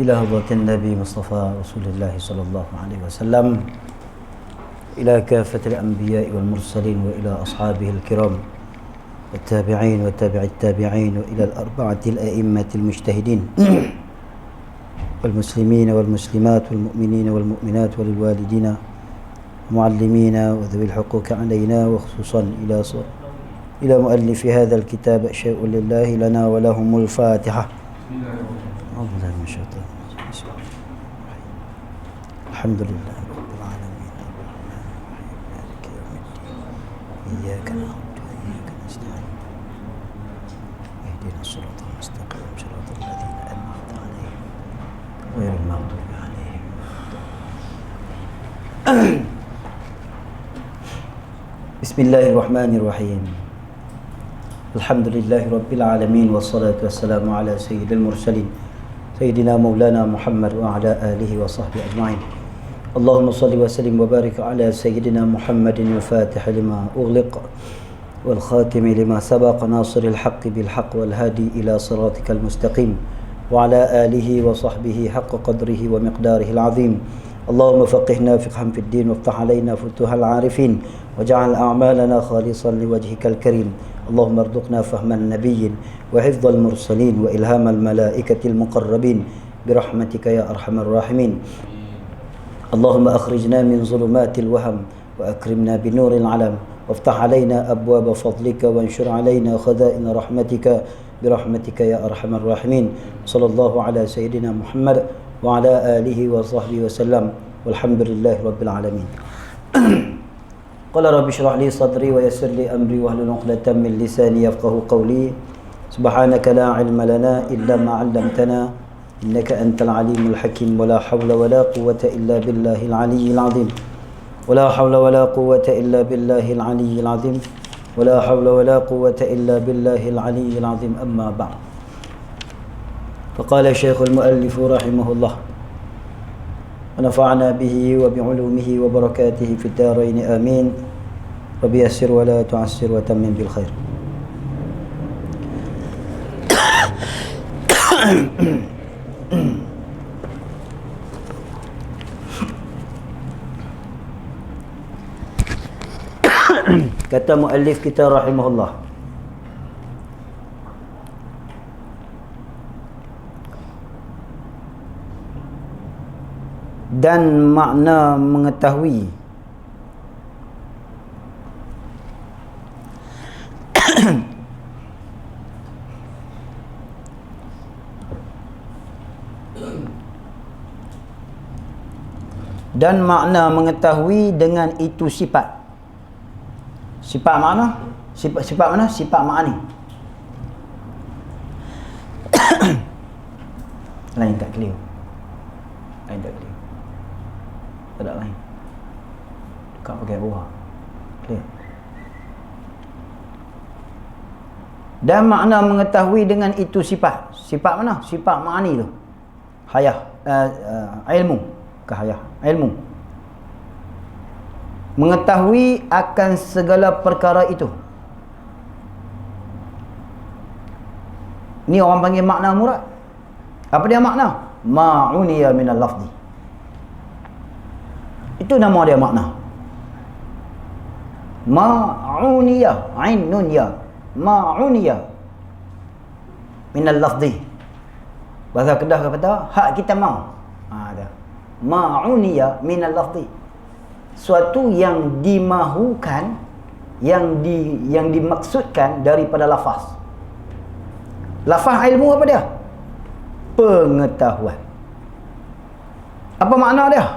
إلى حضرة النبي مصطفى رسول الله صلى الله عليه وسلم، إلى كافة الأنبياء والمرسلين، وإلى أصحابه الكرام والتابعين وتابع التابعين، وإلى الأربعة الأئمة المجتهدين والمسلمين والمسلمات والمؤمنين والمؤمنات وللوالدين ومعلمين وذوي الحقوق علينا، وخصوصا إلى مؤلف هذا الكتاب شيء لله لنا ولهم الفاتحة. أعوذ بالله من الشيطان الرجيم. الحمد لله رب العالمين الرحمن الرحيم مالك يوم الدين إياك نعبد وإياك نستعين اهدنا الصراط المستقيم صراط الذين أنعمت عليهم غير المغضوب عليهم. بسم الله الرحمن الرحيم. الحمد لله رب العالمين، والصلاة والسلام على سيد المرسلين سيدنا مولانا محمد وعلى آله وصحبه أجمعين. اللهم صل وسلم وبارك على سيدنا محمد الفاتح لما أغلق والخاتم لما سبق ناصر الحق بالحق والهادي إلى صراطك المستقيم وعلى آله وصحبه حق قدره ومقداره العظيم. اللهم فقهنا فقها في الدين، وافتح علينا فتوح العارفين، واجعل أعمالنا خالصا لوجهك الكريم. اللهم ارزقنا فهم النبي وحفظ المرسلين وإلهام الملائكة المقربين برحمتك يا أرحم الراحمين. اللهم أخرجنا من ظلمات الوهم وأكرمنا بنور العلم، وافتح علينا أبواب فضلك وانشر علينا خزائن رحمتك برحمتك يا أرحم الراحمين. صلى الله على سيدنا محمد وعلى آله وصحبه وسلم، والحمد لله رب العالمين. قال رب اشرح لي صدري ويسر لي أمري واحلل عقدة من لساني يفقهوا قولي. سبحانك لا علم لنا إلا ما علمتنا إنك أنت العليم الحكيم. ولا حول ولا قوة إلا بالله العلي العظيم. ولا حول ولا قوة إلا بالله العلي العظيم. ولا حول ولا قوة إلا بالله العلي العظيم. أما بعد، فقال الشيخ المؤلف رحمه الله ونفعنا به وبعلومه وبركاته في الدارين آمين. رب يسر ولا تعسر وتمم بالخير. Kata muallif kita rahimahullah, dan makna mengetahui dan makna mengetahui dengan itu sifat. Sifat mana? Sifat mana? Sifat ma'ani. Lain tak clear. Lain tak clear. Tak ada lain. Dekat pakai bawah. Clear. Dan makna mengetahui dengan itu sifat. Sifat mana? Sifat ma'ani tu. Hayah. Ilmu. Ke hayah. Ilmu. Mengetahui akan segala perkara itu. Ni orang panggil makna murad. Apa dia makna? Ma'uniya minal lafzi. Itu nama dia makna. Ma'uniya, ain nun ya. Ma'uniya minal lafzi. Bahasa Kedah kata hak kita mau. Ada. Ma'uniya minal lafzi. Suatu yang dimahukan, yang dimaksudkan daripada lafaz. Lafaz ilmu apa dia? Pengetahuan. Apa makna dia?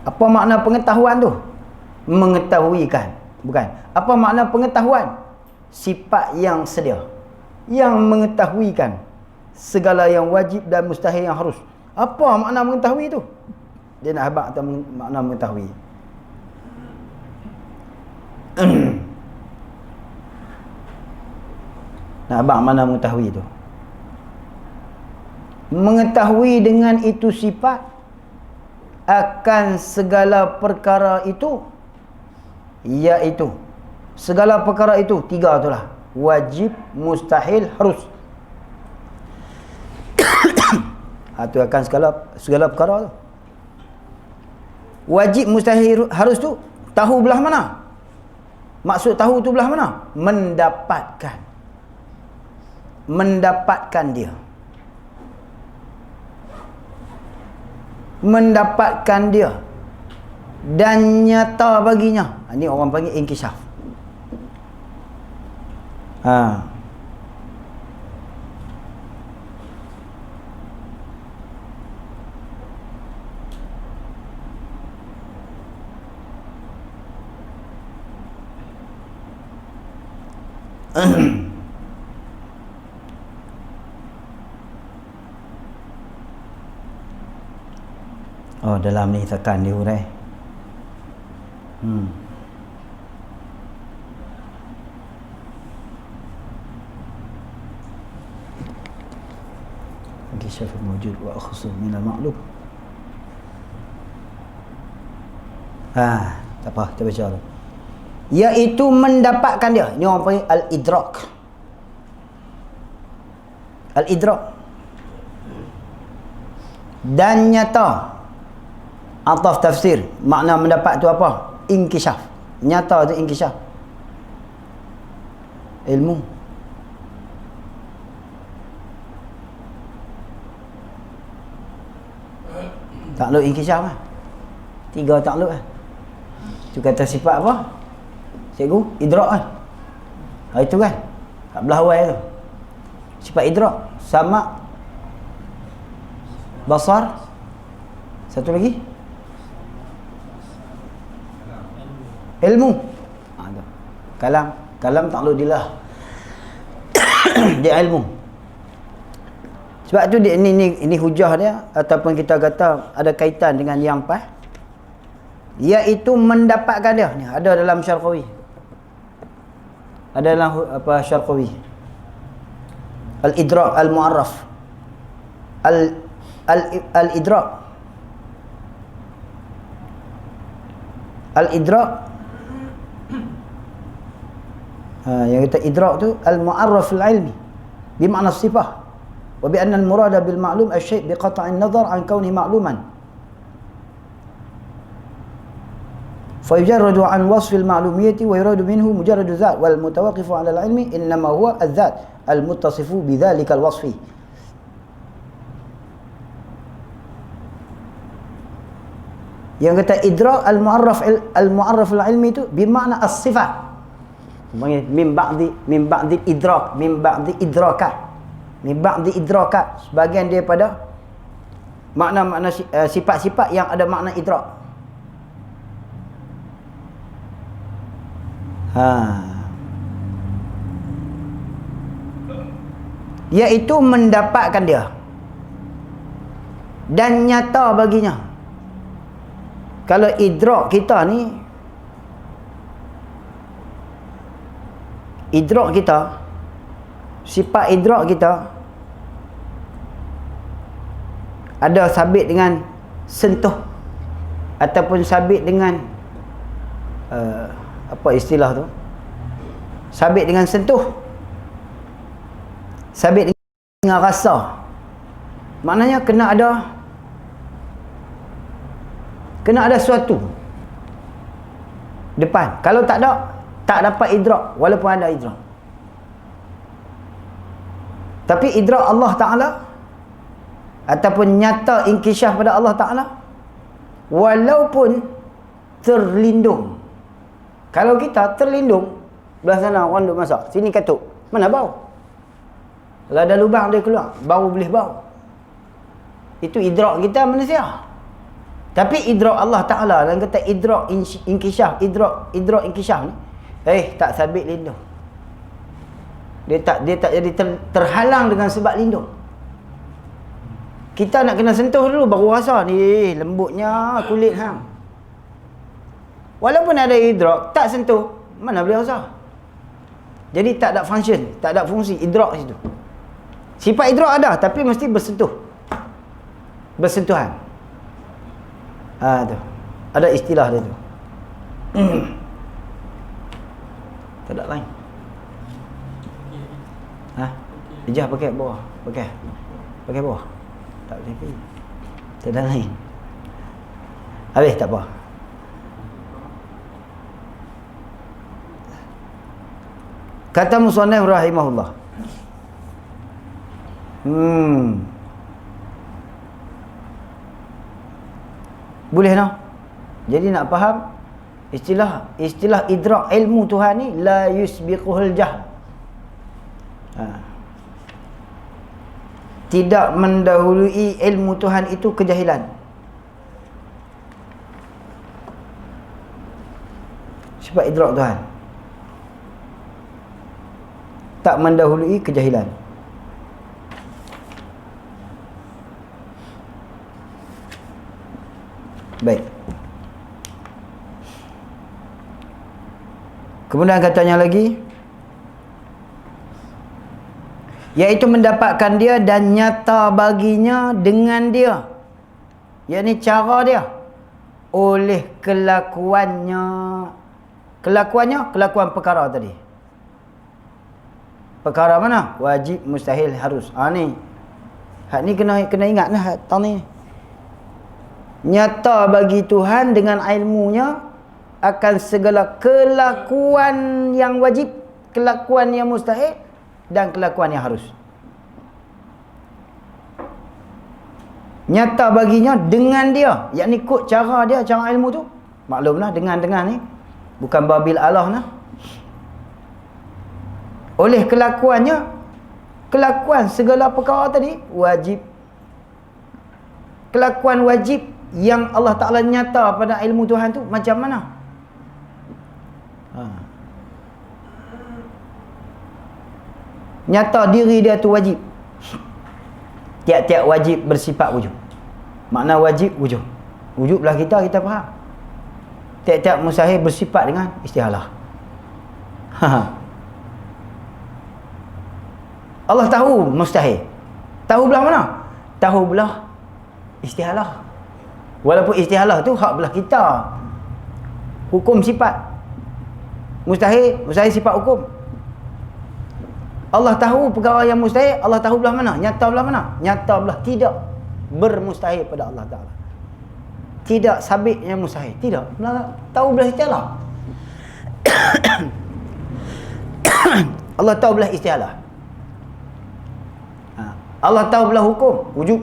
Apa makna pengetahuan tu? Mengetahuikan. Bukan. Apa makna pengetahuan? Sifat yang sedia, yang mengetahuikan segala yang wajib dan mustahil yang harus. Apa makna mengetahui tu? Dia nak habaq atau makna mengetahui. Nak habaq makna mengetahui tu. Mengetahui dengan itu sifat akan segala perkara itu, iaitu segala perkara itu, tiga itulah: wajib, mustahil, harus. Tu akan segala perkara tu. Wajib mustahil harus tu tahu belah mana. Maksud tahu tu belah mana? Mendapatkan dia. Mendapatkan dia dan nyata baginya. Ini orang panggil inkishaf. Oh, dalam ni tekan dia hurai. Inkishaf mawjud wa khusus min al-ma'lum. Tak apa, kita baca dulu. Iaitu mendapatkan dia. Ini orang panggil al-idrak. Al-idrak. Dan nyata. Ataf tafsir. Makna mendapat tu apa? Inkishaf. Nyata tu inkishaf. Ilmu. Takluk inkishaf lah. 3 takluk lah. Tu kata sifat apa? Cikgu? Idrak kan? Itu kan? Kat belah awal tu. Sifat idrak. Sama. Basar. Satu lagi? Ilmu. Kalam takluk dilah. Dia ilmu. Sebab tu dia, ini hujah dia ataupun kita kata ada kaitan dengan yang pas. Iaitu mendapatkan dia. Ni ada dalam Syarqawi. Ada dalam Syarqawi. Al-idrak al-mu'arraf. Al-idrak. Al-idrak. Yang kita idrak tu al-mu'arraf al-ilmi bimakna sifah wa bi anna al-murada bil ma'lum asy-syai' bi qat'in nazar an kaunihi ma'luman fa yujarradu an wasf al-ma'lumiyyati wa yuradu minhu mujarrad adh-dhat wal mutawaqqif 'ala al-'ilmi innama huwa adh-dhat al-muttasifu bi dhalika al-wasfi. Yang kata idrak al-mu'arraf al-ilmi tu bimakna as-sifah. Min ba'di idrak, min ba'di idrakat, sebahagian daripada makna-makna sifat-sifat yang ada makna idrak. Iaitu mendapatkan dia dan nyata baginya. Kalau idrak kita ni, idrak kita, sifat idrak kita ada sabit dengan sentuh ataupun sabit dengan apa istilah tu? Sabit dengan sentuh, sabit dengan rasa. Maknanya kena ada sesuatu depan. Kalau tak ada, tak dapat idrak walaupun ada idrak. Tapi idrak Allah Ta'ala ataupun nyata inkishaf pada Allah Ta'ala walaupun terlindung. Kalau kita terlindung, belah sana orang duduk masak, sini katuk, mana bau? Kalau ada lubang dia keluar, bau boleh bau. Itu idrak kita manusia. Tapi idrak Allah Ta'ala dan kata idrak inkishaf, idrak inkishaf ni tak sabit lindung. Dia tak jadi terhalang dengan sebab lindung. Kita nak kena sentuh dulu baru rasa ni lembutnya kulit hang. Walaupun ada idrak, tak sentuh, mana boleh rasa. Jadi tak ada function, tak ada fungsi idrak situ. Sifat idrak ada tapi mesti bersentuhan. Tu. Ada istilah dia tu. Tak ada lain. Ijah pakai bawah. Pakai bawah. Tak boleh pergi. Tak ada lain. Habis tak apa. Kata musannif rahimahullah. Boleh no? Jadi nak faham istilah idrak ilmu Tuhan ni la yusbiquhul jahl. Tidak mendahului ilmu Tuhan itu kejahilan. Sifat idrak Tuhan tak mendahului kejahilan. Baik. Kemudian katanya lagi, iaitu mendapatkan dia dan nyata baginya dengan dia, yakni cara dia, oleh kelakuannya. Kelakuan perkara tadi. Perkara mana? Wajib, mustahil, harus. Ni hak ni kena ingat lah hak ni. Nyata bagi Tuhan dengan ilmunya akan segala kelakuan yang wajib, kelakuan yang mustahil dan kelakuan yang harus. Nyata baginya dengan dia, yakni ikut cara dia, cara ilmu tu. Maklumlah dengan ni bukan babil Allah nah. Oleh kelakuannya, kelakuan segala perkara tadi wajib. Kelakuan wajib yang Allah Ta'ala nyata pada ilmu Tuhan tu macam mana? Nyata diri dia tu wajib. Tiap-tiap wajib bersifat wujud. Makna wajib wujud. Wujud belah kita faham. Tiap-tiap mustahil bersifat dengan istihalah. Allah tahu mustahil. Tahu belah mana? Tahu belah istihalah. Walaupun istihalah tu hak belah kita. Hukum sifat. Mustahil sifat hukum. Allah tahu perkara yang mustahil, Allah tahu belah mana? Nyata belah mana? Nyata belah tidak bermustahil pada Allah Ta'ala. Tidak sabit yang mustahil. Tidak. Tahu belah istihalah. Allah tahu belah istihalah. Allah tahu belah hukum wujub.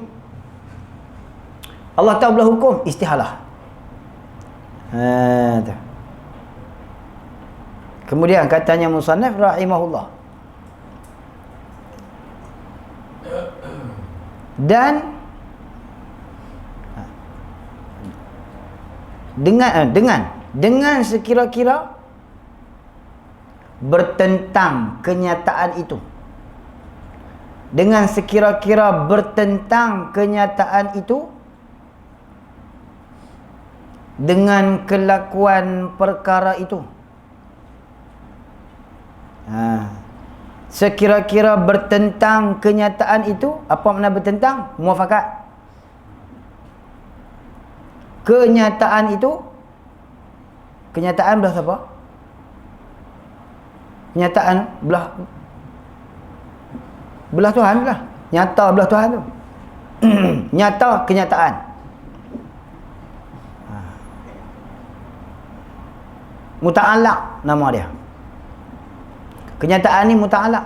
Allah tahu belah hukum istihalah. Kemudian katanya musannif rahimahullah, dan dengan sekira-kira bertentang kenyataan itu, dengan sekira-kira bertentang kenyataan itu dengan kelakuan perkara itu. Sekira-kira bertentang kenyataan itu. Apa makna bertentang? Muafakat. Kenyataan itu, kenyataan belah siapa? Kenyataan belah Tuhan belah. Nyata belah Tuhan tu. Nyata kenyataan. Muta'alaq nama dia. Kenyataan ni muta'alaq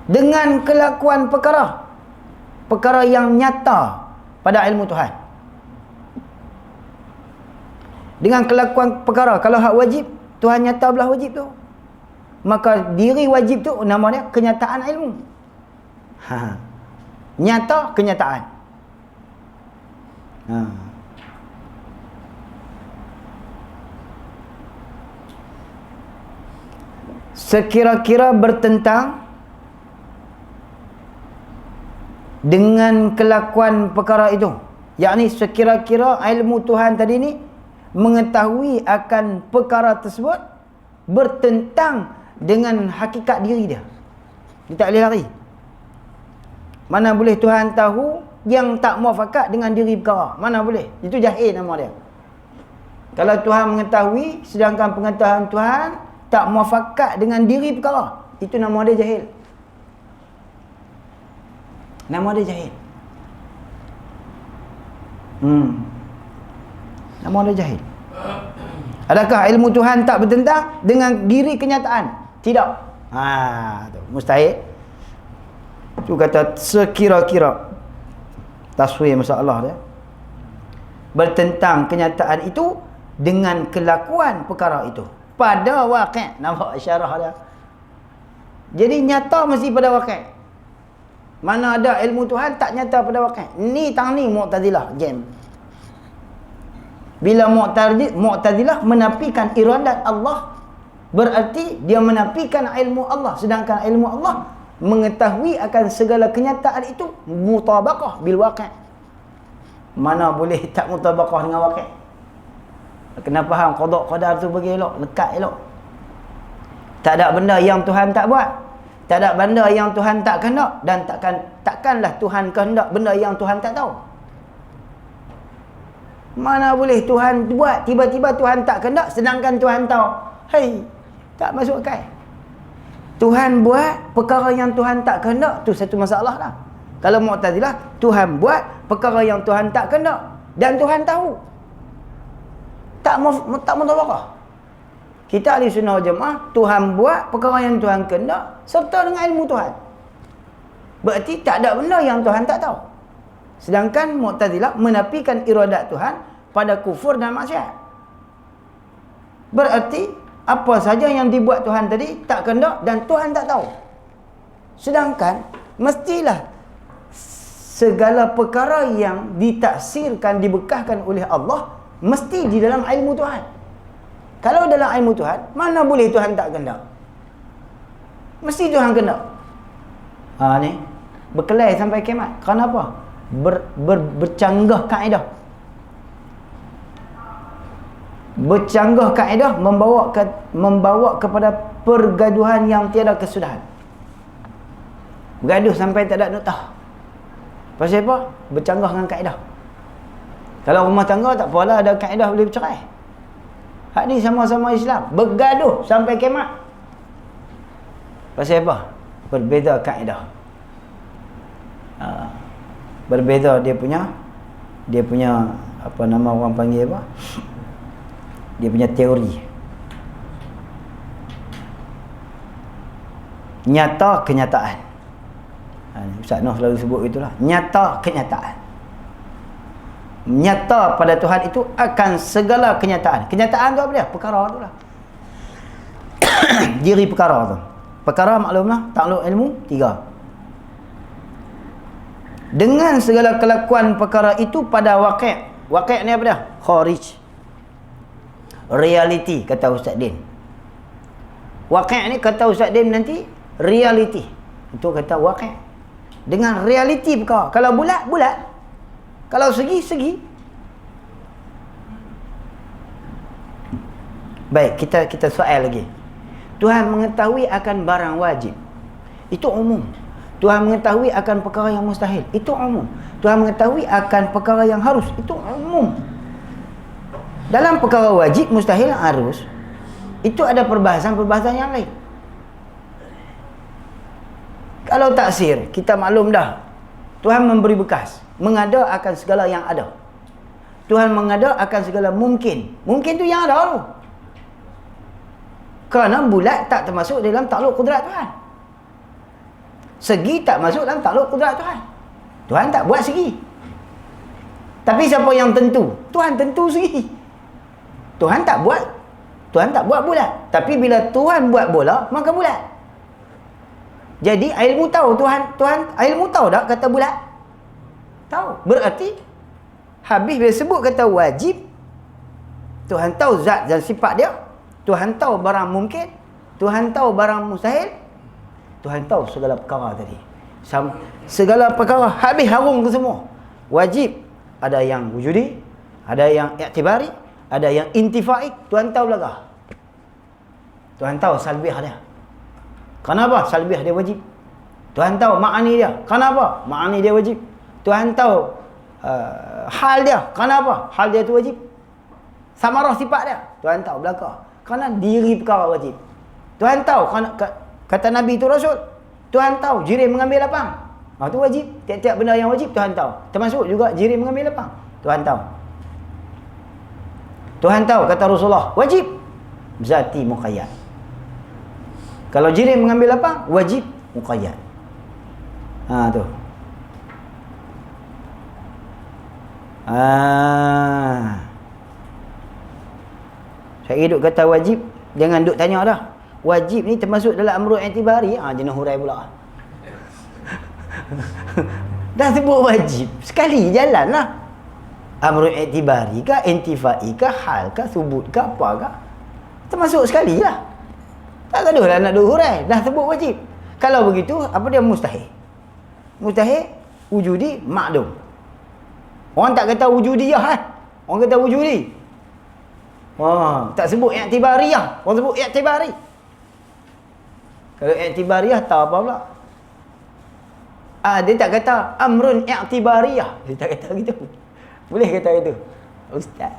dengan kelakuan perkara yang nyata pada ilmu Tuhan. Dengan kelakuan perkara, kalau hak wajib, Tuhan nyata belah wajib tu, maka diri wajib tu nama dia kenyataan ilmu. Nyata kenyataan. Sekira-kira bertentang dengan kelakuan perkara itu, yakni sekira-kira ilmu Tuhan tadi ni mengetahui akan perkara tersebut bertentang dengan hakikat diri dia. Dia tak boleh lari. Mana boleh Tuhan tahu yang tak muafakat dengan diri perkara? Mana boleh? Itu jahil nama dia. Kalau Tuhan mengetahui sedangkan pengetahuan Tuhan tak muafakat dengan diri perkara, itu nama dia jahil. Nama dia jahil. Nama dia jahil. Adakah ilmu Tuhan tak bertentang dengan diri kenyataan? Tidak. Mustahil. Tu kata sekira-kira taswir masalah dia. Bertentang kenyataan itu dengan kelakuan perkara itu pada waqi'. Nampak isyarah dia. Jadi nyata mesti pada waqi'. Mana ada ilmu Tuhan tak nyata pada waqi'. Ni tang ni Mu'tazilah game. Bila Mu'tazilah menafikan iradat Allah, berarti dia menafikan ilmu Allah. Sedangkan ilmu Allah mengetahui akan segala kenyataan itu mutabaqah bil waqi'. Mana boleh tak mutabaqah dengan waqi'? Kena faham qada qadar tu bagi elok, lekat elok. Tak ada benda yang Tuhan tak buat. Tak ada benda yang Tuhan tak kehendak, dan takkanlah Tuhan kehendak benda yang Tuhan tak tahu. Mana boleh Tuhan buat tiba-tiba Tuhan tak kehendak sedangkan Tuhan tahu. Hei, tak masuk akal. Tuhan buat perkara yang Tuhan tak kehendak, tu satu masalah lah. Kalau Mu'tazilah, Tuhan buat perkara yang Tuhan tak kehendak dan Tuhan tahu. Tak mutabaqah. Kita ahli sunnah wal jamaah, Tuhan buat perkara yang Tuhan kehendak serta dengan ilmu Tuhan. Berarti tak ada benda yang Tuhan tak tahu. Sedangkan Mu'tazilah menafikan iradat Tuhan pada kufur dan maksiat. Berarti apa saja yang dibuat Tuhan tadi tak kehendak dan Tuhan tak tahu. Sedangkan mestilah segala perkara yang ditaksirkan, dibekahkan oleh Allah mesti di dalam ilmu Tuhan. Kalau dalam ilmu Tuhan, mana boleh Tuhan tak kehendak? Mesti Tuhan kehendak. Ni berkelahi sampai kiamat. Kenapa? Bercanggah kaedah. Bercanggah kaedah membawa kepada pergaduhan yang tiada kesudahan. Bergaduh sampai tak ada noktah. Pasal apa? Bercanggah dengan kaedah. Kalau rumah tangga tak apalah, ada kaedah boleh bercerai. Hak ni sama-sama Islam, bergaduh sampai kiamat. Pasal apa? Berbeza kaedah. Berbeza dia punya apa nama orang panggil apa? Dia punya teori. Nyata kenyataan. Ustaz Noh selalu sebut itulah. Nyata kenyataan. Nyata pada Tuhan itu akan segala kenyataan. Kenyataan tu apa dia? Perkara tu lah. Diri perkara tu. Perkara maklumlah, takluk ilmu 3. Dengan segala kelakuan perkara itu pada waqi'. Waqi' ni apa dia? Kharij. Reality, kata Ustaz Din. Waqi' ni kata Ustaz Din nanti reality. Itu kata waqi'. Dengan reality perkara. Kalau bulat, bulat. Kalau segi, segi. Baik, kita soal lagi. Tuhan mengetahui akan barang wajib. Itu umum. Tuhan mengetahui akan perkara yang mustahil. Itu umum. Tuhan mengetahui akan perkara yang harus. Itu umum. Dalam perkara wajib, mustahil, harus, itu ada perbahasan-perbahasan yang lain. Kalau taksir, kita maklum dah. Tuhan memberi bekas. Mengada akan segala yang ada. Tuhan mengada akan segala mungkin. Mungkin tu yang ada tu. Kerana bulat tak termasuk dalam takluk kudrat Tuhan. Segi tak masuk dalam takluk kudrat Tuhan. Tuhan tak buat segi. Tapi siapa yang tentu? Tuhan tentu segi. Tuhan tak buat bulat. Tapi bila Tuhan buat bola, maka bulat. Jadi ilmu tahu Tuhan ilmu tahu tak kata bulat? Tahu. Berarti habis bila sebut kata wajib, Tuhan tahu zat dan sifat dia, Tuhan tahu barang mungkin, Tuhan tahu barang mustahil, Tuhan tahu segala perkara tadi. Segala perkara habis harung ke semua. Wajib ada yang wujudi, ada yang i'tibari, ada yang intifai. Tuhan tahu belakang. Tuhan tahu salbiah dia. Kenapa salbiah dia wajib? Tuhan tahu ma'ani dia. Kenapa ma'ani dia wajib? Tuhan tahu hal dia. Kenapa hal dia tu wajib? Samarah sifat dia. Tuhan tahu belakang. Kerana diri perkara wajib. Tuhan tahu, kata Nabi itu Rasul. Tuhan tahu jirim mengambil lapang. Tu wajib. Tiap-tiap benda yang wajib Tuhan tahu. Termasuk juga jirim mengambil lapang. Tuhan tahu. Tuhan tahu, kata Rasulullah, wajib zati muqayyad. Kalau jirim mengambil lapang, wajib muqayyad. Tu. Saya duk kata wajib, jangan duk tanya dah. Wajib ni termasuk dalam amrul i'tibari. Jenis hurai pula. Dah sebut wajib, sekali jalanlah. Amrul i'tibari ke, intifai ke, hal ke, subut ke, apa ke, termasuk sekali lah. Tak gaduh lah nak duk hurai. Dah sebut wajib. Kalau begitu, apa dia mustahil? Mustahil, wujudi, makdum. Orang tak kata wujudiyah Orang kata wujudi. Tak sebut i'tibariyah. Orang sebut i'tibari. Kalau i'tibariyah tahu apa pula? Dia tak kata amrun i'tibariyah. Dia tak kata gitu. Boleh kata gitu, Ustaz.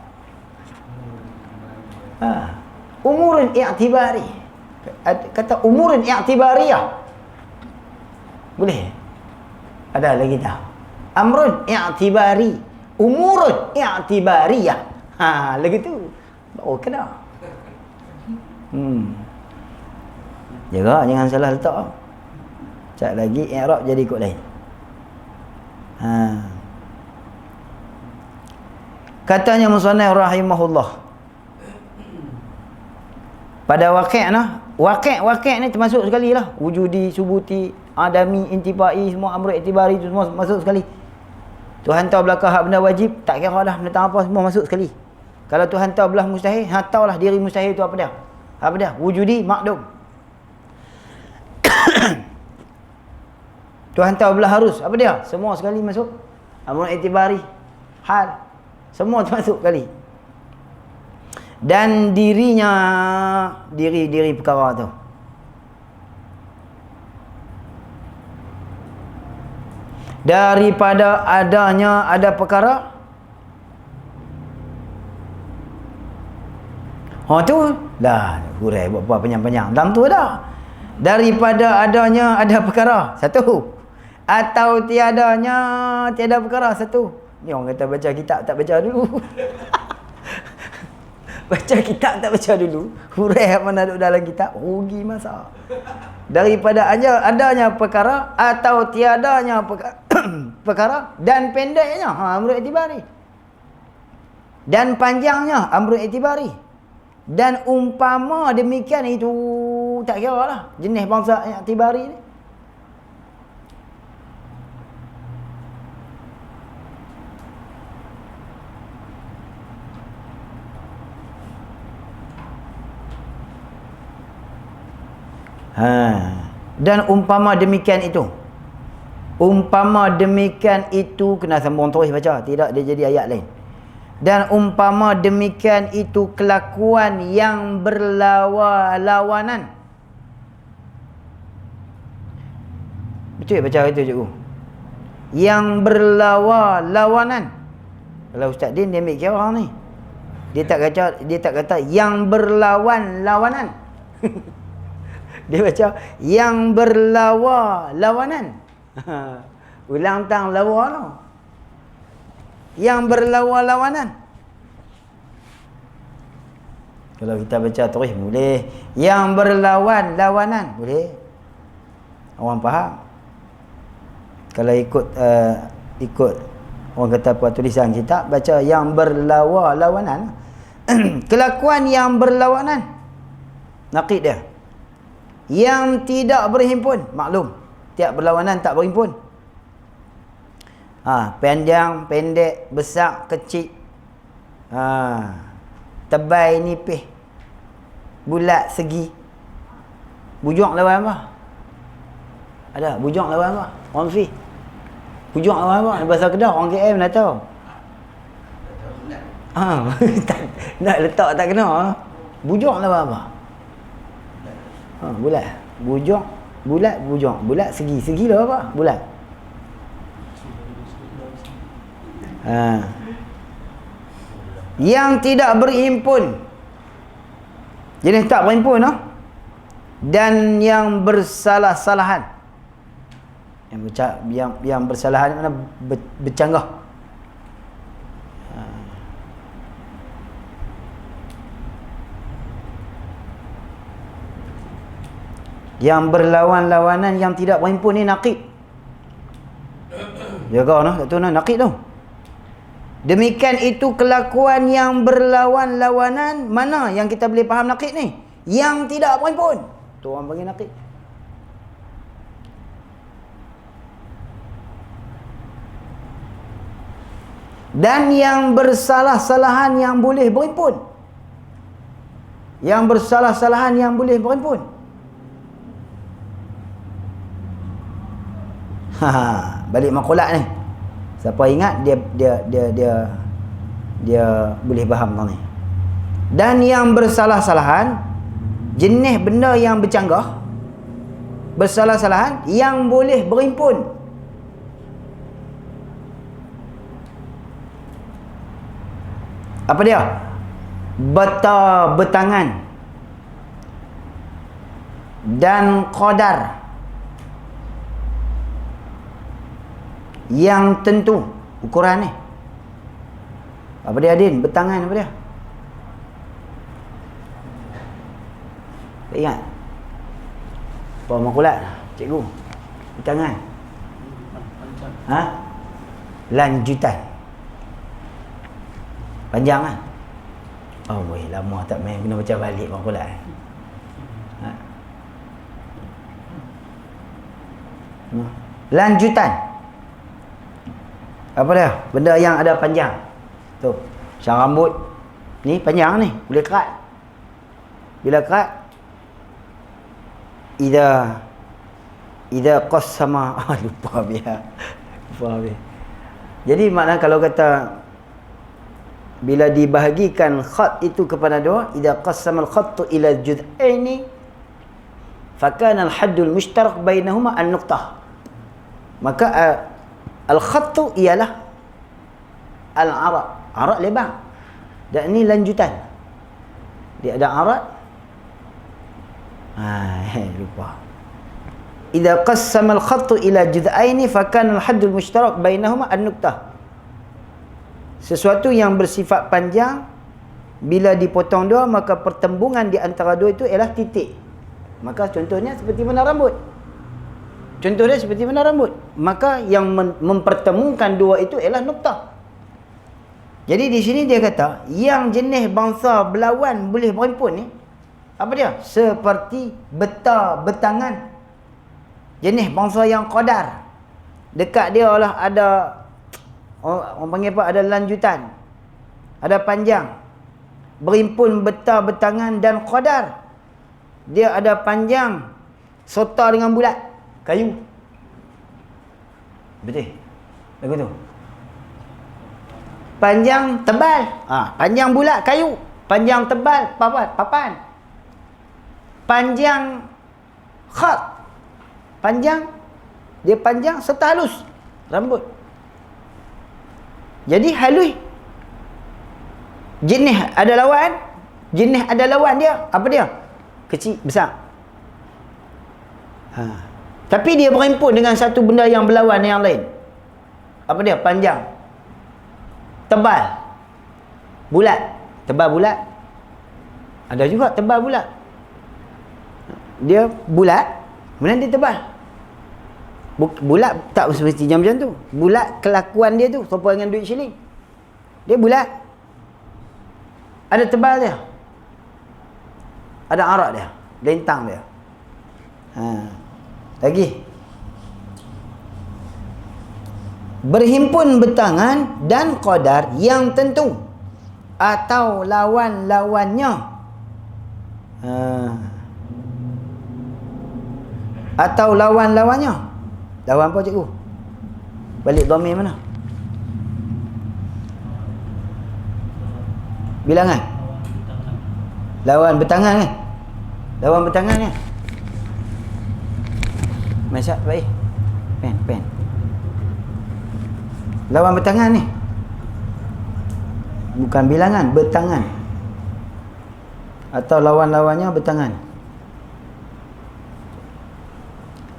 Umurun i'tibari. Kata umurun i'tibariyah. Boleh? Ada lagi tak? Amrun i'tibari. Umurun i'tibariyah. Lagi tu. Oh, kena. Jaga jangan salah letak. Cak lagi i'rab jadi ikut lain. Katanya musannif rahimahullah, pada waqi' ni termasuk sekali lah. Wujudi, subuti, adami, intifai, semua amrul i'tibari tu semua masuk sekali. Tuhan tahu belakang hak benda wajib, tak kira dah benda apa, semua masuk sekali. Kalau Tuhan tahu belah mustahil, tahulah diri mustahil tu apa dia? Apa dia? Wujudi, makdum. Tuhan tahu belah harus, apa dia? Semua sekali masuk. Amrul i'tibari, hal, semua termasuk sekali. Dan dirinya, diri perkara tu, daripada adanya ada perkara, tu dah hurai buat apa panjang-panjang dalam tu dah. Daripada adanya ada perkara, satu. Atau tiada perkara, satu. Ni orang kata baca kitab tak baca dulu. Baca kitab tak baca dulu, hurai mana duduk dalam kitab, rugi masa. Daripada adanya perkara atau tiadanya perkara, dan pendeknya amrul i'tibari, dan panjangnya amrul i'tibari, dan umpama demikian itu, tak kira lah jenis bangsa i'tibari ni. Dan umpama demikian itu, kena sambung terus baca, tidak dia jadi ayat lain. Dan umpama demikian itu kelakuan yang berlawanan. Betul baca itu cikgu? Yang berlawanan. Kalau Ustaz Din dia ambil kira orang ni, dia tak kata yang berlawanan. Dia baca yang berlawanan. Ulang tang lawa tu. Yang berlawanan. Kalau kita baca terus boleh. Yang lawanan boleh. Orang faham. Kalau ikut orang kata apa tulisan kita, baca yang berlawanan. Kelakuan yang berlawanan. Naqid dia. Yang tidak berhimpun, maklum tiap berlawanan tak berhimpun. Panjang, pendek, besar, kecil, tebal, nipis, bulat, segi. Bujang lawan apa? Ada bujang lawan apa? Orang fi. Bujang lawan apa? Bahasa Kedah, orang KM dah tahu. Nak letak tak kena. Bujang lawan apa? Bulat. Bujang, bulat, bujang. Bulat, segi. Segi lah apa? Bulat. Yang tidak berhimpun. Jenis tak berhimpun, dan yang bersalah-salahan. Yang bersalahan mana bercanggah. Yang berlawan-lawanan yang tidak berhimpun ni naqid. Jaga noh, tak tahu nah naqid tu. Demikian itu kelakuan yang berlawan-lawanan. Mana yang kita boleh faham naqid ni? Yang tidak berhimpun. Tu orang panggil naqid. Dan yang bersalah-salahan yang boleh berhimpun. Yang bersalah-salahan yang boleh berhimpun. Balik makulat ni. Siapa ingat dia boleh faham tentang ni. Dan yang bersalah-salahan, jenis benda yang bercanggah, bersalah-salahan yang boleh berhimpun. Apa dia? Betangan dan qadar yang tentu. Ukuran ni apa dia, Adin? Betangan apa dia? Tak ingat? Apa makulat cikgu? Betangan lanjutan. Panjang kan? Oh boy, lama tak main, kena baca balik makulat. Lanjutan. Apa dia? Benda yang ada panjang. Tu, macam rambut ni panjang ni, boleh kerat. Bila kerat, idza qassama lupa biar. Jadi makna kalau kata bila dibahagikan khat itu kepada dua, idza qassama al-khattu ila juz'aini fa kana al-haddul mushtarak bainahuma an-nuqtah. Maka al-khattu ialah al-arad. Arad lebar. Dan ini lanjutan. Dia ada arad. Lupa. Idza qassama al-khattu ila juz'aini fa kana al-haddul mushtarak bainahuma an-nuqtah. Sesuatu yang bersifat panjang bila dipotong dua, maka pertembungan di antara dua itu ialah titik. Maka contohnya seperti mana rambut. Contohnya seperti mana rambut. Maka yang mempertemukan dua itu ialah nuktah. Jadi di sini dia kata, yang jenis bangsa berlawan boleh berhimpun ni, apa dia? Seperti betangan. Jenis bangsa yang qadar. Dekat dia lah ada, orang panggil apa? Ada lanjutan. Ada panjang. Berhimpun betangan dan qadar. Dia ada panjang serta dengan bulat. Kayu. Betul? Lagu tu. Panjang tebal. Panjang bulat kayu. Panjang tebal papan. Panjang khat. Panjang. Dia panjang serta halus. Rambut. Jadi halus. Jenis ada lawan. Jenis ada lawan dia. Apa dia? Kecil, besar. Tapi dia berhimpun dengan satu benda yang berlawan yang lain. Apa dia? Panjang. Tebal. Bulat. Tebal bulat. Ada juga tebal bulat. Dia bulat, kemudian dia tebal. Bulat tak semestinya macam tu. Bulat kelakuan dia tu serupa dengan duit shilling. Dia bulat. Ada tebal dia. Ada arak dia. Lentang dia. Lagi. Berhimpun betangan dan qadar yang tentu atau lawan-lawannya. Atau lawan-lawannya. Lawan apa cikgu? Balik dhamir mana? Bilangan. Lawan betangan kan? Lawan betangan kan? Masak baik. Pen. Lawan betangan ni. Bukan bilangan, betangan. Atau lawan-lawannya betangan.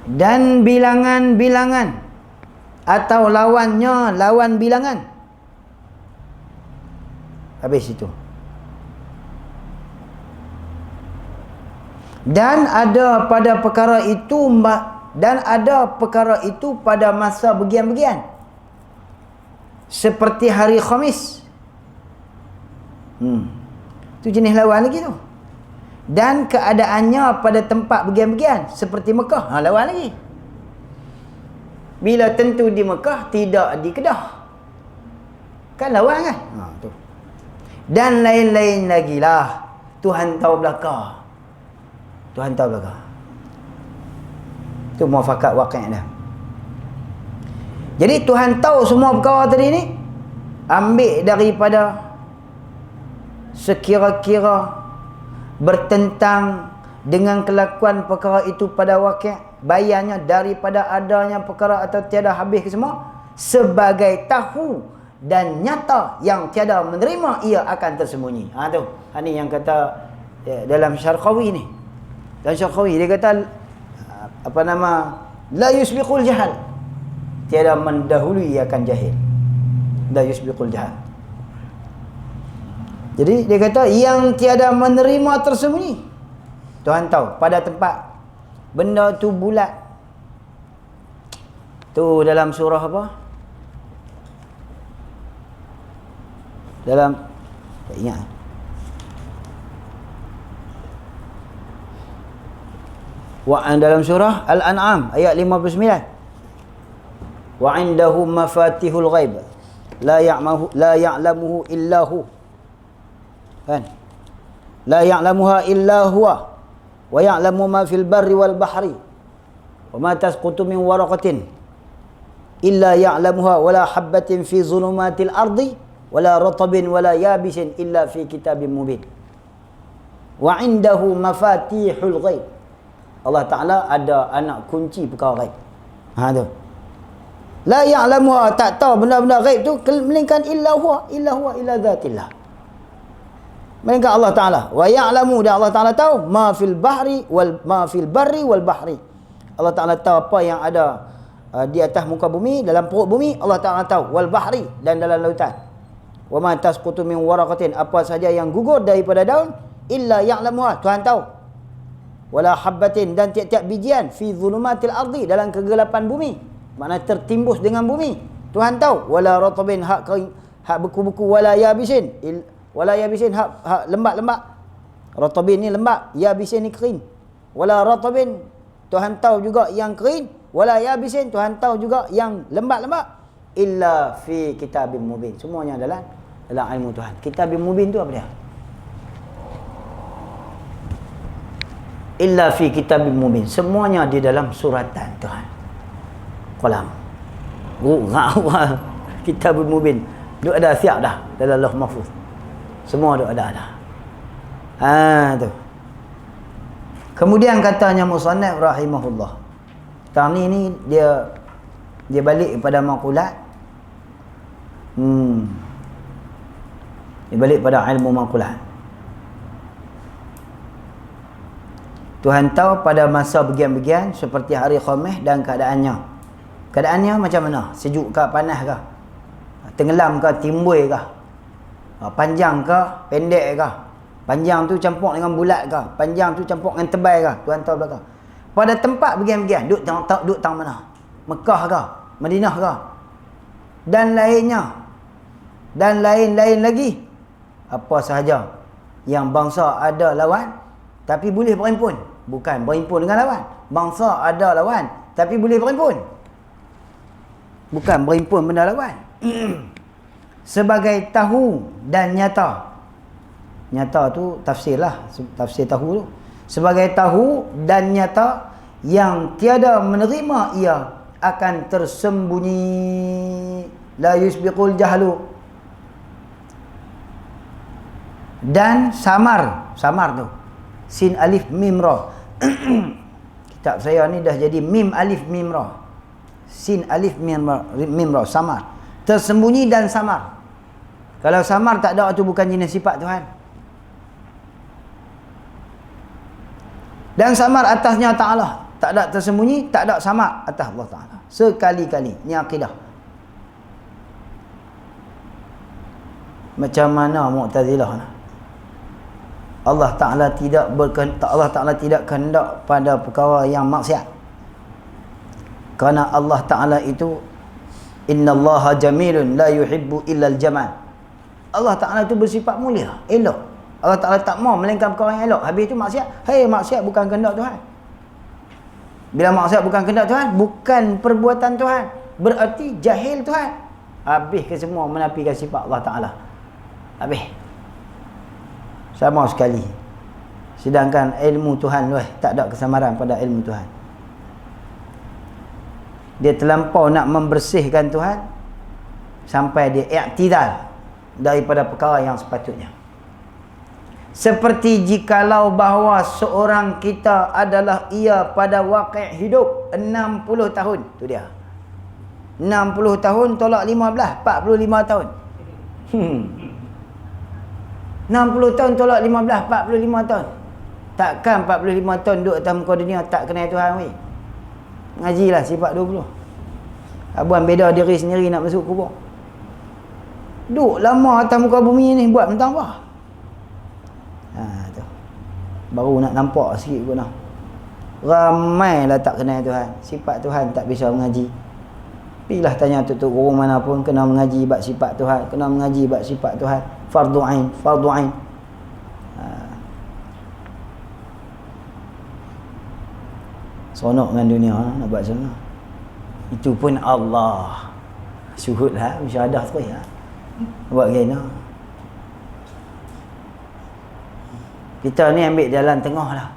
dan bilangan-bilangan atau lawannya lawan bilangan. Habis itu. Dan ada pada perkara itu pada masa begian-begian, seperti hari Khamis. Itu jenis lawan lagi tu. Dan keadaannya pada tempat begian-begian, seperti Mekah. Lawan lagi. Bila tentu di Mekah, tidak di Kedah. Kan lawan kan? Tu. Dan lain-lain lagi lah. Tuhan tahu belakang. Tuhan tahu belakang. Itu muafakat waqi' dah. Jadi Tuhan tahu semua perkara tadi ni. Ambil daripada sekira-kira bertentang dengan kelakuan perkara itu pada waqi', bayannya daripada adanya perkara atau tiada habis ke semua, sebagai tahu dan nyata yang tiada menerima ia akan tersembunyi. Tu. Ni yang kata dalam Syarqawi ni. Dalam Syarqawi dia kata la yusbiqul jahal. Tiada mendahului akan jahil. La yusbiqul jahal. Jadi dia kata yang tiada menerima tersembunyi. Tuhan tahu pada tempat benda tu bulat. Tu dalam surah apa? Dalam tak ingat. Dalam surah Al-An'am ayat 59. Wa 'indahu mafatihul ghaib la ya'lamuhu illa hu. Kan? La ya'lamuha illa huwa wa ya'lamu ma fil barri wal bahri wa ma tasqutu min waraqatin illa ya'lamuha wa la habatin fi zulumatil ardi wa la ratabin wa la yabisin illa fi kitabim mubin. Wa 'indahu mafatihul ghaib. Allah Ta'ala ada anak kunci perkara ghaib. Tu. La ya'lamuha, tak tahu benda-benda ghaib tu melainkan illa huwa illa zatillah. Melainkan Allah Ta'ala. Wa ya'lamu, dan Allah Ta'ala tahu ma fil barri wal bahri. Allah Ta'ala tahu apa yang ada di atas muka bumi, dalam perut bumi. Allah Ta'ala tahu wal bahri, dan dalam lautan. Wa ma tasqutu min waraqatin, apa saja yang gugur daripada daun, illa ya'lamuha, Tuhan tahu. Wala habbatin, dan tiap-tiap bijian, fi zulumatil ardi, dalam kegelapan bumi, makna tertimbus dengan bumi, Tuhan tahu. Wala ratabin, hak kering, hak beku-beku. Wala yabisin, hak lembab-lembab. Ratabin ni lembab, yabisin ni kering. Wala ratabin, Tuhan tahu juga yang kering. Wala yabisin, Tuhan tahu juga yang lembab-lembab. Illa fi kitabim mubin, semuanya dalam ilmu Tuhan. Kitabim mubin tu apa dia? Illa fi kitabim mubin, semuanya di dalam suratan Tuhan. Qalam. Kitabim mubin. Duk ada siap dah dalam Lauh Mahfuz. Semua duk ada dah. Tu. Kemudian katanya musannaf rahimahullah. Tani ni dia balik kepada maqulat. Dia balik pada ilmu maqulat. Tuhan tahu pada masa begian-begian, seperti hari Khamis dan keadaannya. Keadaannya macam mana? Sejuk ke, panas ke? Tenggelam ke, timbul ke? Panjang ke, pendek ke? Panjang tu campur dengan bulat ke? Panjang tu campur dengan tebal ke? Tuhan tahu belakang. Pada tempat begian-begian, duduk tang mana? Mekah ke? Madinah ke? Dan lainnya. Dan lain-lain lagi. Apa sahaja yang bangsa ada lawan, tapi boleh berhimpun. Bukan berhimpun dengan lawan. Bangsa ada lawan, tapi boleh berhimpun. Bukan berhimpun benda lawan. Sebagai tahu dan nyata. Nyata tu tafsir lah. Tafsir tahu tu. Sebagai tahu dan nyata yang tiada menerima ia akan tersembunyi. La yusbiqul jahlu. Dan samar. Samar tu. Sin alif mim ra. Kitab saya ni dah jadi mim alif mim ra. Sin alif mim ra, samar. Tersembunyi dan samar. Kalau samar tak ada, itu bukan jenis sifat Tuhan. Dan samar atasnya Ta'ala. tak ada tersembunyi, tak ada sama atas Allah Ta'ala. Sekali-kali. Ini akidah. Macam mana Mu'tazilah ni? Allah Ta'ala tidak kehendak pada perkara yang maksiat. Kerana Allah Ta'ala itu innallaha jamilun la yuhibbu illal jamal. Allah Ta'ala itu bersifat mulia, elok. Allah Ta'ala tak mau melainkan perkara yang elok. Habis itu maksiat. Maksiat bukan kehendak Tuhan. Bila maksiat bukan kehendak Tuhan, bukan perbuatan Tuhan, berarti jahil Tuhan. Habis ke semua menafikan sifat Allah Ta'ala. Habis. Sama sekali. Sedangkan ilmu Tuhan tak ada kesamaran pada ilmu Tuhan. Dia terlampau nak membersihkan Tuhan sampai dia i'tidal daripada perkara yang sepatutnya. Seperti jikalau bahawa seorang kita adalah ia pada waqi' hidup 60 tahun. Tu dia. 60 tahun tolak 15, 45 tahun. 60 tahun tolak 15, 45 tahun. Takkan 45 tahun duduk atas muka dunia tak kenal Tuhan weh. Ngajilah sifat 20. Abuan beda diri sendiri nak masuk kubur. Duduk lama atas muka bumi ni buat tentang apa? Tu. Baru nak nampak sikit pun dah. Ramailah tak kenal Tuhan. Sifat Tuhan tak bisa mengaji. Pilah tanya tutup guru mana pun kena mengaji bab sifat Tuhan, kena mengaji bab sifat Tuhan. Fardu ain, fardu ain. Seronok dengan dunia nak buat sana. Itu pun Allah syuhudlah, musyahadah terus lah. Buat gini. Kita ni ambil jalan tengah lah.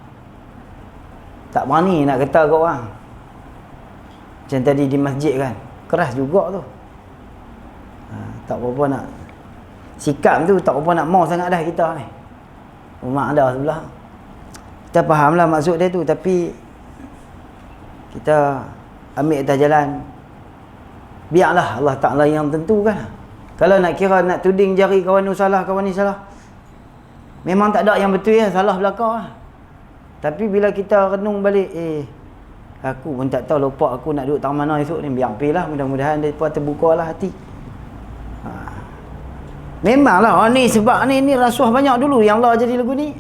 Tak berani nak kata ke orang. Macam tadi di masjid kan, keras juga tu. Tak apa-apa nak sikap tu, tak apa nak mau sangat dah kita ni. Rumah ada sebelah. Kita fahamlah maksud dia tu, tapi kita ambil atas jalan. Biarlah Allah Ta'ala yang tentukan. Kalau nak kira nak tuding jari kawan ni salah, kawan ni salah, memang tak ada yang betul ya, salah belakang lah. Tapi bila kita renung balik, aku pun tak tahu lupa aku nak duduk tang mana esok ni. Biar pergi lah, mudah-mudahan dia pun terbuka lah hati. Memanglah ni sebab ni rasuah banyak dulu yang Allah jadi lagu ni.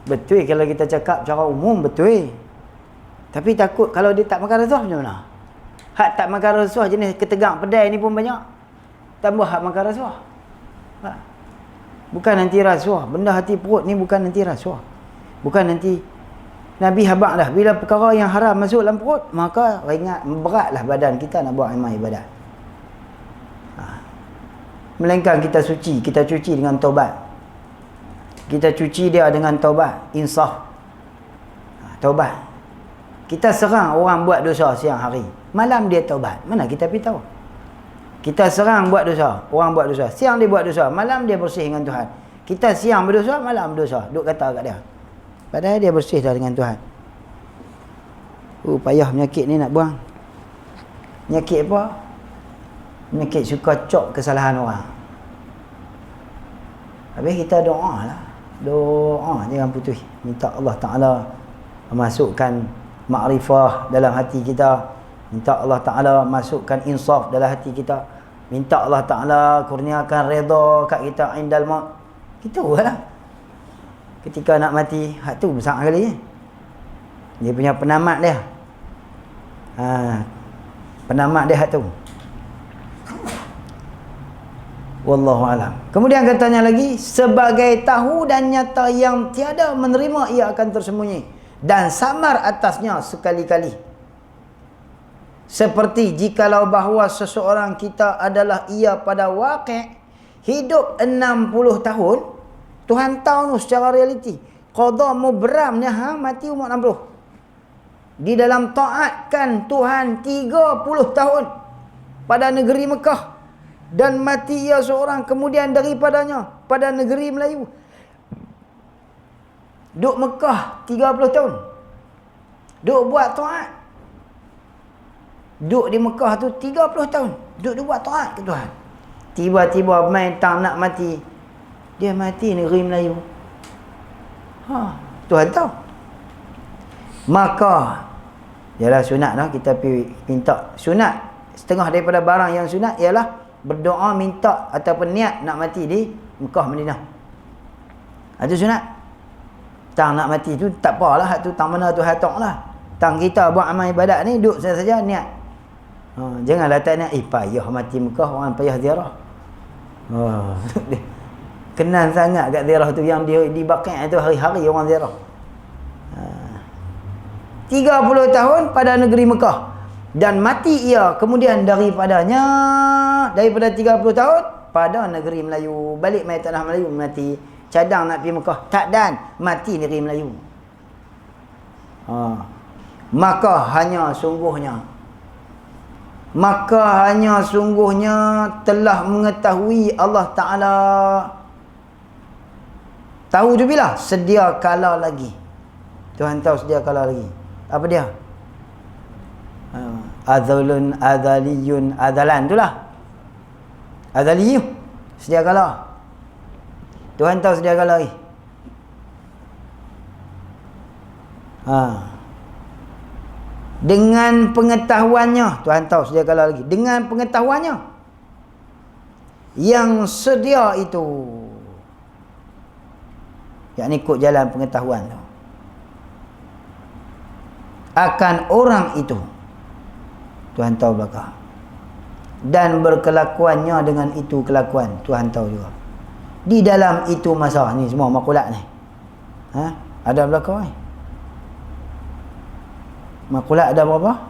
Betul kalau kita cakap cara umum, betul. Tapi takut kalau dia tak makan rasuah macam mana? Hak tak makan rasuah jenis ketegak pedai ni pun banyak. Tambah hak makan rasuah. Bukan nanti rasuah. Benda hati perut ni bukan nanti rasuah. Bukan nanti. Nabi habaq dah. Bila perkara yang haram masuk dalam perut, maka ringat, beratlah badan kita nak buat amal ibadat. Melainkan kita suci. Kita cuci dengan taubat. Kita cuci dia dengan taubat. Insaf. Taubat. Kita serang orang buat dosa siang hari. Malam dia taubat. Mana kita pergi tahu? Kita serang buat dosa. Orang buat dosa. Siang dia buat dosa. Malam dia bersih dengan Tuhan. Kita siang berdosa, malam berdosa. Duk kata kat dia. Padahal dia bersih dah dengan Tuhan. Payah penyakit ni nak buang. Penyakit apa? Penyakit suka cop kesalahan orang. Habis kita doa lah. Doa jangan putus. Minta Allah Ta'ala masukkan makrifah dalam hati kita. Minta Allah Ta'ala masukkan insaf dalam hati kita. Minta Allah Ta'ala kurniakan redha kat kita indal maut. Kita lah. Ketika nak mati, hak tu besar kali. Dia punya penamat dia. Penamat dia hak tu. Wallahu alam. Kemudian katanya lagi, sebagai tahu dan nyata yang tiada menerima ia akan tersembunyi dan samar atasnya sekali-kali. Seperti jikalau bahawa seseorang kita adalah ia pada waqi' hidup 60 tahun, Tuhan tahu tu secara realiti. Qada mubram nya mati umur 60. Di dalam taatkan Tuhan 30 tahun pada negeri Mekah dan mati ia seorang kemudian daripadanya pada negeri Melayu. Duk Mekah 30 tahun. Duk buat taat. Duk di Mekah tu 30 tahun. Duk buat taat ke Tuhan. Tiba-tiba main tak nak mati. Dia mati negeri Melayu. Tuhan tahu. Maka ialah sunat lah, kita pergi minta sunat. Setengah daripada barang yang sunat ialah berdoa minta ataupun niat nak mati di Mekah Madinah. Itu sunat. Tang nak mati tu tak apalah, hak tu tang mana tu hatok lah. Tang kita buat amal ibadat ni duduk saja niat. Janganlah tak niat payah mati Mekah, orang payah ziarah. Kenal sangat kat ziarah tu, yang di Baqi' tu hari-hari orang ziarah. 30 tahun pada negeri Mekah dan mati ia kemudian daripada 30 tahun pada negeri Melayu, balik mai tanah Melayu, mati cadang nak pergi Mekah tak dan mati negeri Melayu. Maka hanya sungguhnya telah mengetahui Allah Ta'ala. Tahu tu bila? Sedia kala lagi. Tuhan tahu sedia kala lagi. Apa dia? Azalun, azaliyun, azalan itulah. Azaliyun, sedia kala. Tuhan tahu sedia kala lagi. Dengan pengetahuannya, Tuhan tahu sedia kala lagi. Dengan pengetahuannya yang sedia itu, yakni ikut jalan pengetahuan tu, akan orang itu Tuhan tahu belaka, dan berkelakuannya dengan itu kelakuan Tuhan tahu juga. Di dalam itu masa ni semua makulat ni ada belaka ni. Makulat ada berapa?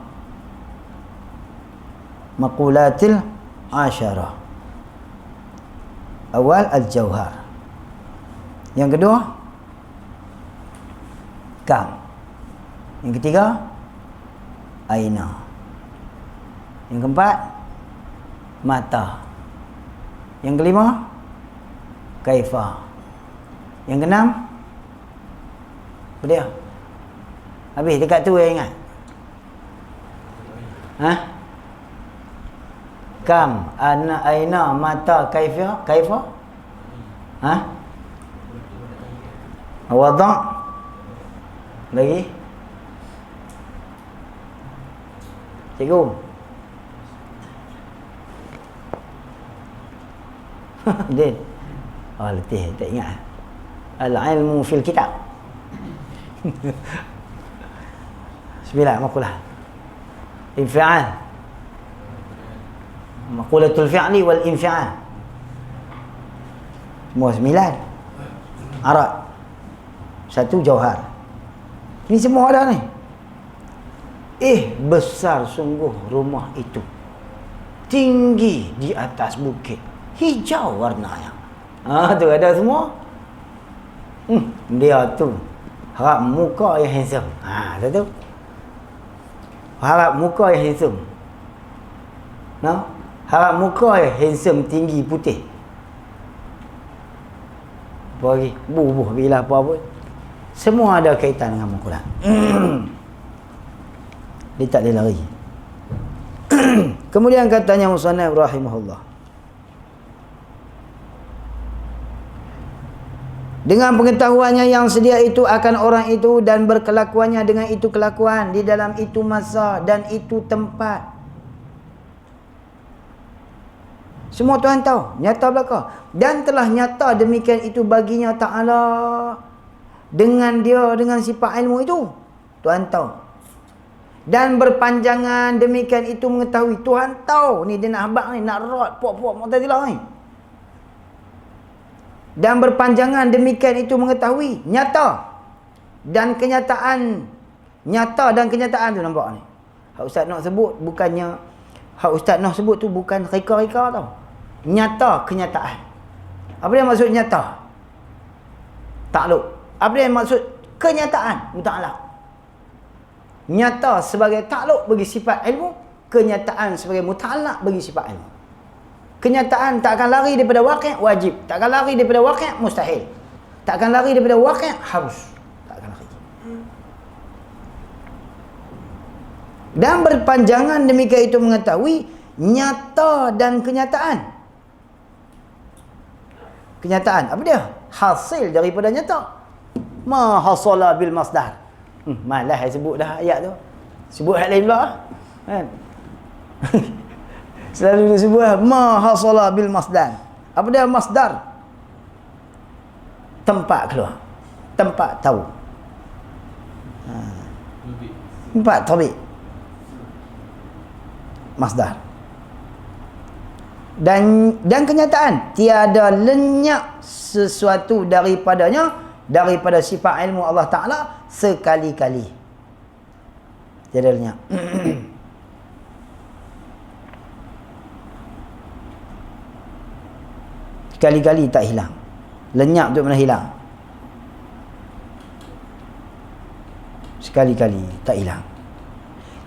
Makulatil asyarah. Awal al-jauhar. Yang kedua kam. Yang ketiga aina. Yang keempat mata. Yang kelima kaifa. Yang keenam apa dia? Habis dekat tu yang ingat. Kam, ana, aina, mata, kaifa. Wada' lagi. Cikgu. Din. Letih, tak ingat. Al-ilmu fil kitab. Sembilan makulah. Infial. Makulatul fi'li wal infial. Semua 9. Arat. 1 jauhar. Ini semua ada ni. Besar sungguh rumah itu. Tinggi di atas bukit. Hijau warnanya. Tu ada semua. Dia tu harap muka yang handsome. Tahu? Harap muka yang handsome. Harap muka yang handsome, tinggi, putih. Apa lagi? Bubuh bila apa pun. Semua ada kaitan dengan Al-Quran. Dia tak boleh lari. Kemudian katanya Musannaf rahimahullah, dengan pengetahuannya yang sedia itu akan orang itu dan berkelakuannya dengan itu kelakuan di dalam itu masa dan itu tempat. Semua Tuhan tahu, nyata belaka. Dan telah nyata demikian itu baginya Ta'ala dengan dia, dengan sifat ilmu itu. Tuhan tahu. Dan berpanjangan demikian itu mengetahui. Tuhan tahu. Ni dia nak habak ni, nak rot puak-puak Mu'tazilah ni. Dan berpanjangan demikian itu mengetahui. Nyata. Dan kenyataan. Nyata dan kenyataan tu nampak ni. Hak Ustaz nak sebut bukannya, hak Ustaz nak sebut tu bukan reka-reka tau. Nyata kenyataan. Apa dia maksud nyata? Takluk. Apa dia maksud kenyataan? Muta'alaq. Nyata sebagai takluk bagi sifat ilmu, kenyataan sebagai muta'alaq bagi sifat ilmu. Kenyataan tak akan lari daripada waqi', wajib. Tak akan lari daripada waqi', mustahil. Tak akan lari daripada waqi', harus. Tak akan lari. Dan berpanjangan demikian itu mengetahui nyata dan kenyataan. Kenyataan apa dia? Hasil daripada nyata. Ma hasala bil masdar. Malas saya sebut dah ayat tu. Sebut ayat lain pula kan. Selalu disebut ma hasala bil masdar. Apa dia masdar? Tempat keluar, tempat tahu. Tempat tabik. Masdar. Dan kenyataan tiada lenyap sesuatu daripadanya, daripada sifat ilmu Allah Ta'ala sekali-kali. Tiada lenyap. Sekali-kali tak hilang. Lenyap tu mana hilang. Sekali-kali tak hilang.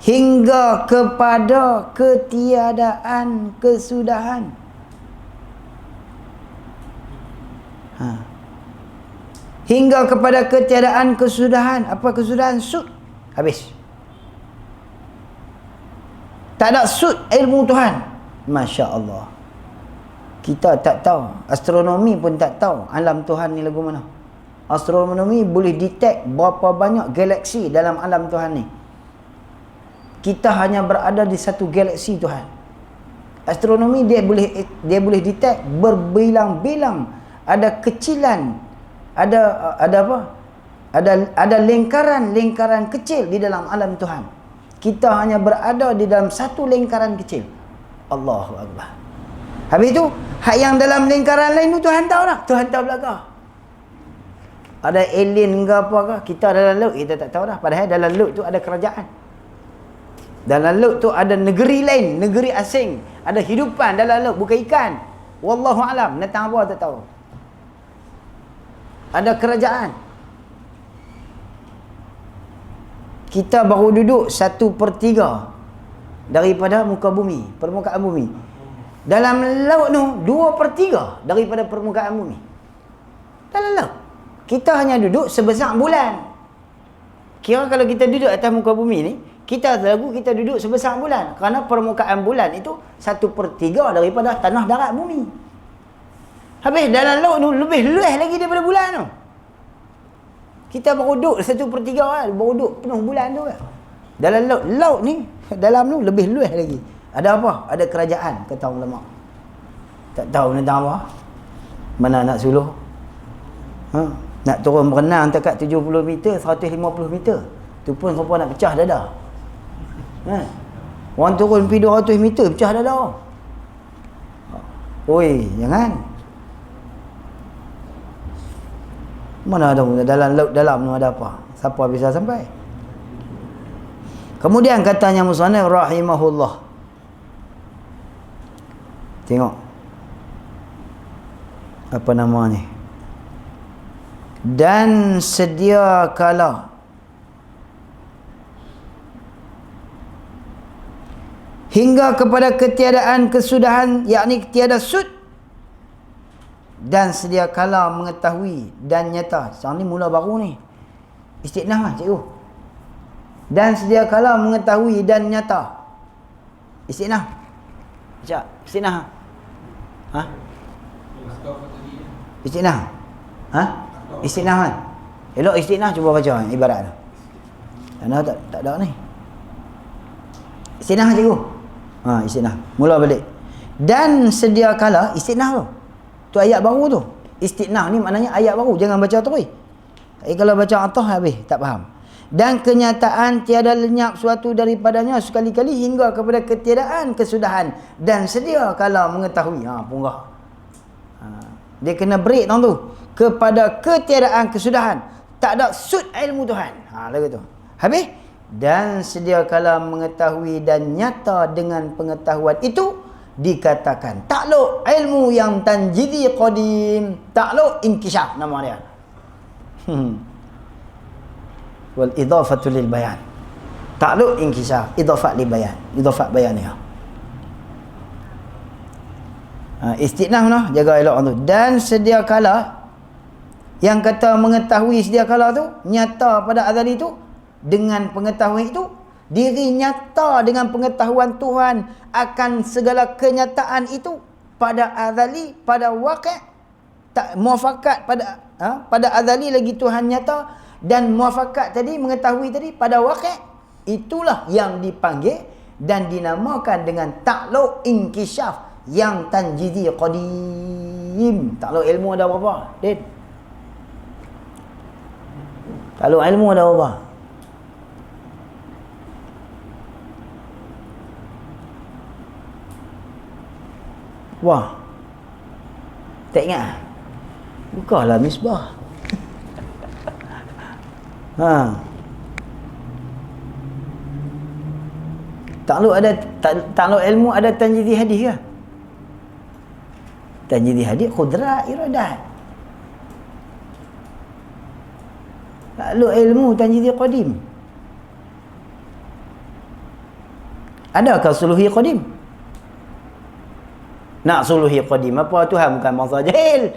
Hingga kepada ketiadaan kesudahan. Hingga kepada ketiadaan kesudahan. Apa kesudahan? Sud. Habis. Tak ada sud ilmu Tuhan. Masya Allah. Kita tak tahu. Astronomi pun tak tahu alam Tuhan ni lagu mana. Astronomi boleh detect berapa banyak galaksi dalam alam Tuhan ni. Kita hanya berada di satu galaksi Tuhan. Astronomi dia boleh detect berbilang-bilang, ada kecilan, ada apa? Ada lingkaran-lingkaran kecil di dalam alam Tuhan. Kita hanya berada di dalam satu lingkaran kecil. Allahu Akbar. Habis tu, hak yang dalam lingkaran lain tu Tuhan tahu tak? Tuhan tahu belakang. Ada alien ke apa ke? Kita dalam laut kita tak tahu dah. Padahal dalam laut tu ada kerajaan. Dalam laut tu ada negeri lain, negeri asing. Ada hidupan dalam laut, bukan ikan. Wallahu alam, datang apa tak tahu. Ada kerajaan. Kita baru duduk 1/3 daripada muka bumi, permukaan bumi. Dalam laut tu 2/3 daripada permukaan bumi. Dalam laut. Kita hanya duduk sebesar bulan. Kira kalau kita duduk atas muka bumi ni, kita duduk sebesar bulan. Kerana permukaan bulan itu 1/3 daripada tanah darat bumi. Habis dalam laut tu lebih luas lagi daripada bulan tu. Kita baru duduk 1/3 kan, baru duduk penuh bulan tu kan. Dalam laut ni, dalam tu lebih luas lagi. Ada apa? Ada kerajaan, kata ulama. Tak tahu nak apa. Mana nak suluh? Nak turun berenang dekat 70 meter, 150 meter. Tu pun rupa nak pecah dada. Orang turun pergi 200 meter, pecah dada. Oi, jangan. Mana ada dalam laut dalam tu ada apa? Siapa bisa sampai? Kemudian katanya musannif rahimahullah. Tengok. Apa nama ni? Dan sedia kala hingga kepada ketiadaan kesudahan, yakni tiada sud, dan sedia kala mengetahui dan nyata. Sekarang ni mula baru ni. Istinaf lah cikgu. Dan sedia kala mengetahui dan nyata. Istinaf. Sekejap. Istinaf. Ha? Istinaf. Ha? Istinaf kan? Elok istinaf cuba baca ibarat tu. Tak ada ni. Istinaf cikgu. Istinaf. Mula balik. Dan sedia kala istinaf tu. Tu ayat baru tu. Istinaf ni maknanya ayat baru. Jangan baca terus. Kalau baca atas habis tak faham. Dan kenyataan tiada lenyap suatu daripadanya sekali-kali hingga kepada ketiadaan kesudahan dan sedia kala mengetahui. Punggah. Dia kena break tang tu. Kepada ketiadaan kesudahan. Tak ada sud ilmu Tuhan. Lagu tu. Habis. Dan sedia kala mengetahui dan nyata dengan pengetahuan itu dikatakan takluk ilmu yang tanjidi qadim, takluk inkishaf nama dia. Wal idafatu lil bayan. Takluk inkishaf, idafat lil bayan, idafat bayan dia. Istinaf noh, jaga elok tu. Dan sedia kala, yang kata mengetahui sedia kala tu nyata pada azali tu, dengan pengetahuan itu diri nyata dengan pengetahuan Tuhan akan segala kenyataan itu pada azali, pada waqi', tak muafakat pada azali lagi Tuhan nyata dan muafakat tadi, mengetahui tadi pada waqi', itulah yang dipanggil dan dinamakan dengan ta'alluq inkishaf yang tanjizi qadim. Ta'alluq ilmu ada berapa? Din. Ta'alluq ilmu ada berapa? Wah. Tak ingat? Bukalah misbah. Ha. Ta'alluq ilmu ada tanjizi hadis ke? Tanjizi hadis qudrat iradat. Ta'alluq ilmu tanjizi qadim. Adakah suluhi qadim? Nak suluhi qadim apa Tuhan bukan bangsa jahil.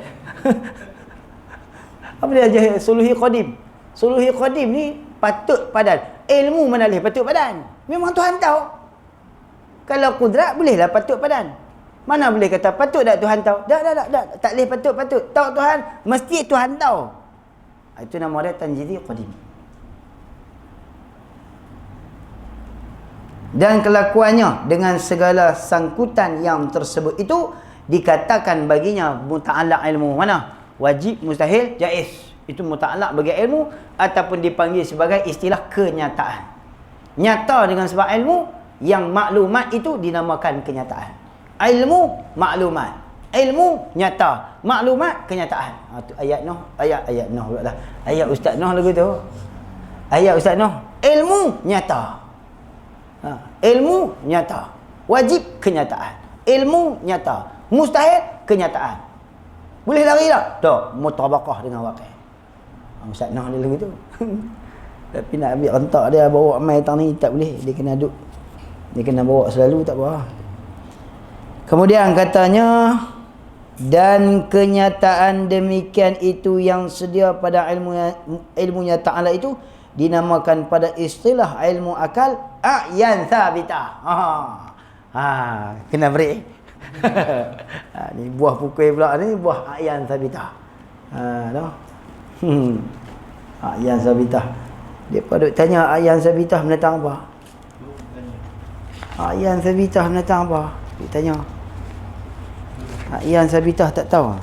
Apa dia jahil? Suluhi qadim. Suluhi qadim ni patut padan. Ilmu mana boleh patut padan? Memang Tuhan tahu. Kalau kudrat bolehlah patut padan. Mana boleh kata patut tak Tuhan tahu? Tak boleh patut. Tahu Tuhan, mesti Tuhan tahu. Itu nama dia tanjizi qadim. Dan kelakuannya dengan segala sangkutan yang tersebut itu dikatakan baginya muta'allaq ilmu. Mana? Wajib, mustahil, jaiz. Itu muta'allaq bagi ilmu ataupun dipanggil sebagai istilah kenyataan. Nyata dengan sebab ilmu, yang maklumat itu dinamakan kenyataan. Ilmu, maklumat. Ilmu, nyata. Maklumat, kenyataan. Tu ayat Nuh. Ayat Nuh pula lah. Ayat Ustaz Nuh lagu tu. Ayat Ustaz Nuh. Ilmu, nyata. Ilmu, nyata. Wajib, kenyataan. Ilmu, nyata. Mustahil, kenyataan. Boleh lari tak? Tak. Mutabaqah dengan waqi'. Ustaz Nuh dia lagu tu. Tapi nak ambil rentak dia bawa mai tang ni tak boleh. Dia kena duduk. Dia kena bawa selalu, tak apa. Kemudian katanya, dan kenyataan demikian itu yang sedia pada ilmunya ta'ala itu dinamakan pada istilah ilmu akal a'yan thabitah. Kena break. Ni buah pukul pula ni, buah a'yan thabitah. A'yan thabitah. Depa duk tanya a'yan thabitah mendatang apa? A'yan thabitah mendatang apa? Dia tanya. A'yan thabitah tak tahu.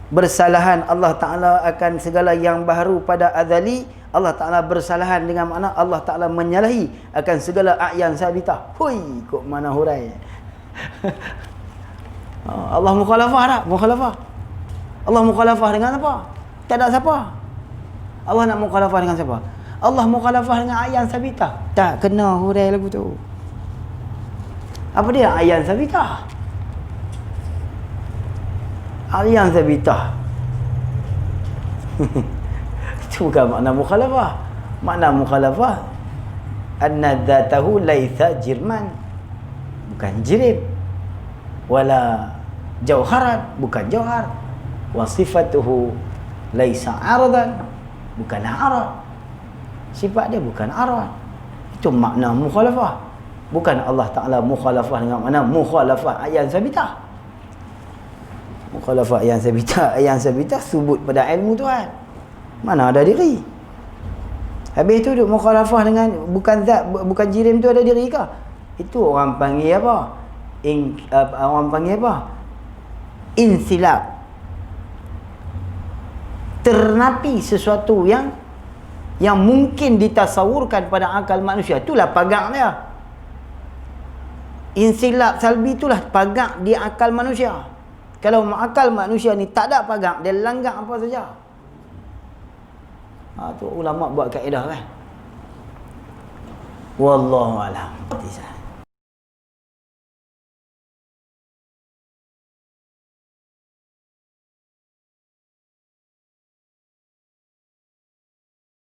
Bersalahan Allah Ta'ala akan segala yang baharu pada azali. Allah Ta'ala bersalahan dengan makna Allah Ta'ala menyalahi akan segala a'yan thabitah. Hui, kok mana hurai. Allah mukhalafah tak? Mukhalafah. Allah mukhalafah dengan apa? Tak ada siapa. Allah nak mukhalafah dengan siapa? Allah mukhalafah dengan a'yan thabitah. Tak kena hurai lagu tu. Apa dia a'yan thabitah? A'yan thabitah. Itu bukan makna mukhalafah. Makna mukhalafah anna dzatahu laitha jirman, bukan jirim, wala jauharan, bukan jauhar, wa sifatuhu laisa aradan, bukanlah arad, sifat dia bukan arad. Itu makna mukhalafah. Bukan Allah Ta'ala mukhalafah dengan makna mukhalafah a'yan thabitah. Mukhalafah a'yan thabitah, a'yan thabitah subut pada ilmu Tuhan. Mana ada diri. Habis tu duk mukhalafah dengan bukan zat, bukan jirim tu ada diri ke? Itu orang panggil apa? Orang panggil apa? Insilab. Ternapi sesuatu yang mungkin ditasawurkan pada akal manusia. Itulah pagak dia. Insilab salbi itulah pagak di akal manusia. Kalau akal manusia ni tak ada pagak, dia langgar apa saja. Tu ulama buat kaedah kan. Wallahu a'lam.